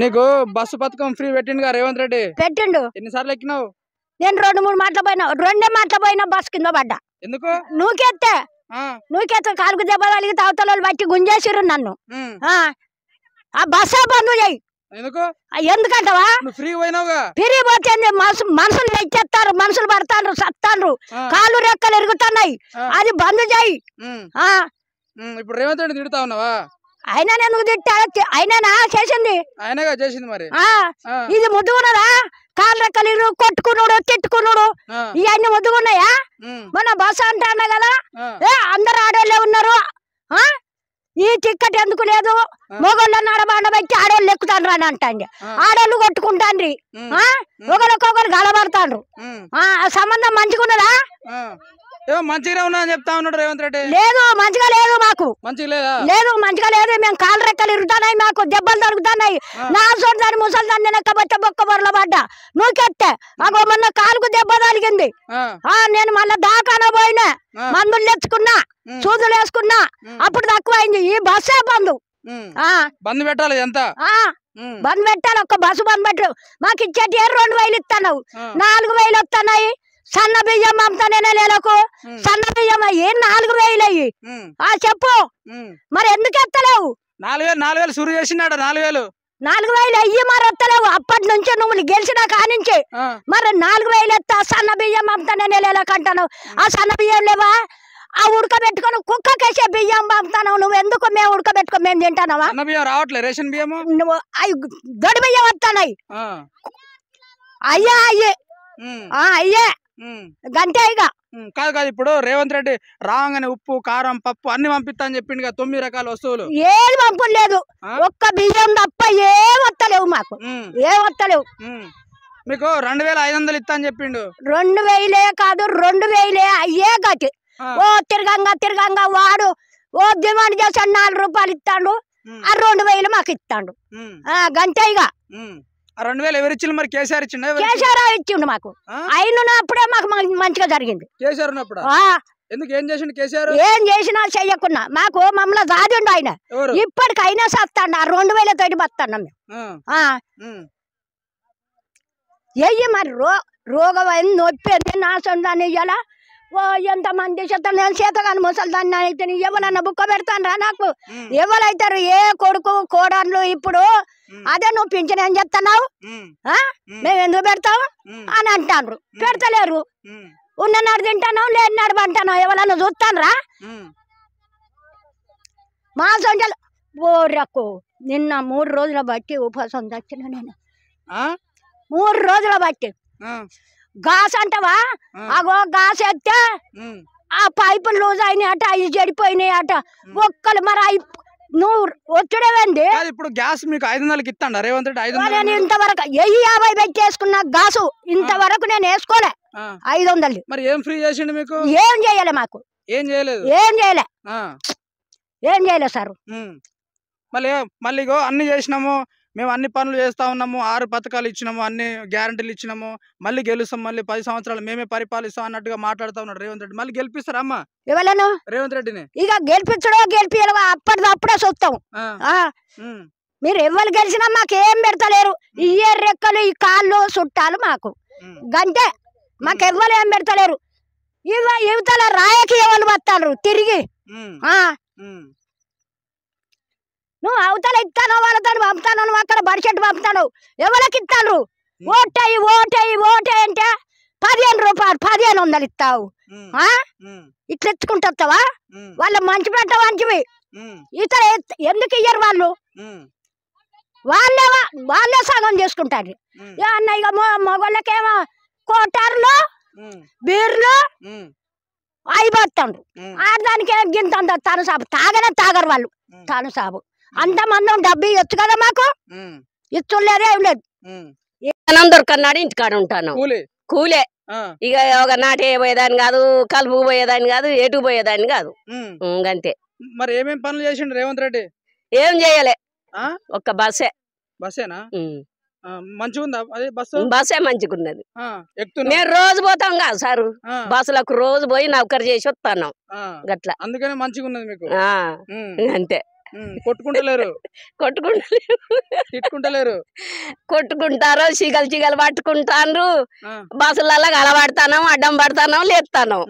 నీకు బస్సు పథకం ఫ్రీ పెట్టిండు రేవంత్ రెడ్డి పెట్టిండు. ఎన్నిసార్లు ఎక్కినావు? నేను 2-3 మాటలు పోయినా, 2 మాటలు పోయినా బస్ కింద పడ్డా. ఎందుకు? నువ్వుకెత్తే కాలుకు దెబ్బ తగిలితే అవతల బట్టి గుంజేసిర్రు నన్ను. ఆ బస్సే బంద్ చేయి. ఎందుకంటవా? ఫ్రీ పోయినావుగా. ఫ్రీ పోతే మనుషులు తెచ్చేస్తారు, మనుషులు పడతారు, సత్తారు, కాళ్ళు రెక్కలు ఎరుగుతున్నాయి. అది బంద్ చేయి. ఇప్పుడు రేవంత్ రెడ్డి తిడుతా ఉన్నావా? అయినా ఎందుకు తిట్టాడు? అయినా చేసింది ఆయనగా చేసింది. మరి ఇది ముద్దుకున్నదా? కాళ్ళు రెక్కలు కొట్టుకున్నాడు, తిట్టుకున్నాడు, ఇవన్నీ ముద్దుకున్నాయా? మన బస్ అంటాను కదా, అందరు ఆడోళ్ళే ఉన్నారు. ఈ టిక్కెట్ ఎందుకు లేదు? మొగోళ్ళని ఆడబాండ పెట్టి ఆడోళ్ళు ఎక్కుతాండ్రు అని అంటాండి. ఆడోళ్ళు కొట్టుకుంటాండ్రి, ఒకరికొకరు గలబడతాండ్రు. సంబంధం మంచిగున్నదా? మంచిగా ఉన్నా అని చెప్తా ఉన్నాడు రేవంత్ రెడ్డి. లేదు, మంచిగా లేదు. మాకు లేదు, మంచిగా లేదు. మేము కాళ్ళు రెక్కలు ఇరుగుతున్నాయి, మాకు దెబ్బలు తరుగుతున్నాయి. నా చూడదాన్ని ముసలిదాన్ని నెక్కబట్టే బొక్క బొరల పడ్డా. నువ్వుకెత్తే మాకు మొన్న కాలుకు దెబ్బ తగిలింది. నేను మళ్ళా దాకాన పోయినా, మందులు తెచ్చుకున్నా, సూదులు వేసుకున్నా, అప్పుడు తక్కువైంది. ఈ బస్సే బంద్ పెట్టాలి. ఎంత బంద్ పెట్టాలి? ఒక్క బస్సు బంద్ పెట్టు. మాకు ఇచ్చేటి 2,000 ఇస్తున్నావు, 4,000 వస్తున్నాయి. సన్న బియ్యం పంపుతానే నెలకు. సన్న బియ్యం అయ్యి 4,000 అయ్యి. చెప్పు మరి ఎందుకు ఎత్తలేవు? 4,000 సురు చేసినాడు. 4,000 అయ్యి మరి వస్తలేవు. అప్పటి నుంచి నువ్వు గెలిచిన కానించి మరి 4,000 ఎత్తా సన్న బియ్యం పంపుతానే నెలకు అంటాను. ఆ సన్న బియ్యం లేవా? ఆ ఉడకబెట్టుకుని కుక్కకేసే బియ్యం పంపుతాను. నువ్వు ఎందుకు? మేము ఉడకబెట్టుకో మేము తింటానవా? రావట్లేదు రేషన్ బియ్యం. నువ్వు అవి దొడి బియ్యం వస్తాయి. అయ్యే అయ్యే గంటే ఇక కాదు. ఇప్పుడు రేవంత్ రెడ్డి రాగానే ఉప్పు, కారం, పప్పు అన్ని పంపిస్తా అని చెప్పిండు. 9 రకాల వస్తువులు ఏది పంపులు లేదు. ఒక్క బియ్యం తప్ప ఏం వస్తలేవు మాకు, ఏం వస్తలేవు. మీకు 2,500 ఇస్తా అని చెప్పిండు. 2,000 కాదు, 2,000 అయ్యే గతి. ఓ తిరగంగా వాడు డిమాండ్ చేసాడు, 4 రూపాయలు ఇస్తాడు. ఆ 2,000 మాకు ఇస్తాడు. గంటే ఇక 2,000 ఎవరు ఇచ్చిండు? మరి కేసీఆర్ ఇచ్చిండు. కేసీఆర్ ఇచ్చిండు మాకు. అయినప్పుడే మాకు మంచిగా జరిగింది. కేసీఆర్ ఉన్నప్పుడు ఎందుకు? ఏం చేసిండు కేసీఆర్? ఏం చేసినా చెయ్యకున్నా మాకు మమ్మల్ని దాదిండు ఆయన. ఇప్పటికైనా సత్తాడు. ఆ 2,000 తోటి బతాను మేము. ఎయ్యి మరి రోగం అయింది, నొప్పి నాశందాన్ని ఇయ్యాల. ఓ ఎంతమంది చేతగాని ముసలిదాన్ని అయితే ఎవరన్నా బుక్క పెడతానరా? నాకు ఎవరైతారు? ఏ కొడుకు కోడళ్ళు ఇప్పుడు అదే నువ్వు పింఛన్ ఏం చెప్తున్నావు, మేము ఎందుకు పెడతావు అని అంటారు. పెడతలేరు. ఉన్ననాడు తింటాను, లేనినాడు పంటాను. ఎవరన్నా చూస్తానరా? మా సొంటలు ఓరకు నిన్న 3 రోజుల బట్టి ఉపవాసం తెచ్చిన నేను. 3 రోజుల బట్టి గాస్ అంటవా? అగో గాస్ ఎత్తే ఆ పైపులు లూజ్ అయినాయి అట, అవి చెడిపోయినాయి అట. ఒక్కలు మరి నువ్వు వచ్చుడేవండి. ఇప్పుడు గ్యాస్ మీకు 500కి ఇస్తాండ రేవంత్ రెడ్డి? 500 ఇంతవరకు 50 పెట్టేసుకున్నా గాసు. ఇంతవరకు నేను వేసుకోలే 500. మరి ఏం ఫ్రీ చేసిండు మీకు? ఏం చేయలే మాకు. ఏం చేయలేదు? ఏం చేయలే సార్. మళ్ళీ అన్ని చేసినాము, మేము అన్ని పనులు చేస్తా ఉన్నాము, 6 పథకాలు ఇచ్చినాము, అన్ని గ్యారంటీలు ఇచ్చినాము, మళ్ళీ గెలుస్తాం, మళ్ళీ 10 సంవత్సరాలు మేమే పరిపాలిస్తాం అన్నట్టుగా మాట్లాడుతా ఉన్నాడు రేవంత్ రెడ్డి. మళ్ళీ గెలిపిస్తారా అమ్మా ఎవరను? రేవంత్ రెడ్డిని. ఇక గెలిపించడో గెలిపియడమో అప్పటిదప్పుడే చూస్తాం. మీరు ఎవరు గెలిచినా మాకు ఏం పెడతలేరు. ఈ రెక్కలు, ఈ కాళ్ళు, చుట్టాలు మాకు గంటే. మాకు ఎవ్వరు ఏం పెడతలేరు. యువతల రాయకి ఎవరు వస్తారు తిరిగి. నువ్వు అవతల ఇస్తాను, వాళ్ళతో పంపుతాను, నువ్వు అక్కడ బడ్జెట్ పంపుతాను. ఎవరికి ఇస్తాను? ఓటేయి అంటే 15 రూపాయలు 1,500 ఇస్తావు. ఇట్లా ఎత్తుకుంటావా? వాళ్ళ మంచి పెట్ట మంచివి. ఇతర ఎందుకు ఇయ్యరు వాళ్ళు? వాళ్ళే సగం చేసుకుంటారు. అన్న ఇక మగోళ్ళకేమో కోటార్లు, బీర్లు అయిపోతాడు. ఆడదానికి గింత తనసాబు తాగరు వాళ్ళు. తనసాబు అంతమంది డబ్బు ఇచ్చు కదా మాకు. ఇచ్చులేదే ఏం లేదు. అన్నం దొరకన్నాడు ఇంటికాడ ఉంటాను. కూలే. ఇక ఒక నాటే పోయేదాన్ని కాదు, కలుపు పోయేదాన్ని కాదు, ఎటు పోయేదాన్ని కాదు. అంతే. మరి ఏమేం పనులు చేసిండు రేవంత్ రెడ్డి? ఏం చేయలే, ఒక్క బస్సే. బస్సేనా? మంచిగుందా అది? బస్సే మంచిగున్నది. మేము రోజు పోతాం కాదు సారు, బస్సులకు రోజు పోయి నౌకరు చేసి వస్తాను గట్లా. అందుకనే మంచిగున్నది మీకు. అంతే. కొట్టుకుంటలేరు కొట్టుకుంటలేరు తిట్టుకుంటలేరు కొట్టుకుంటారు చిగలు పట్టుకుంటారు బస్సులలో కలబడతాను అడ్డం పడతాను లేస్తాను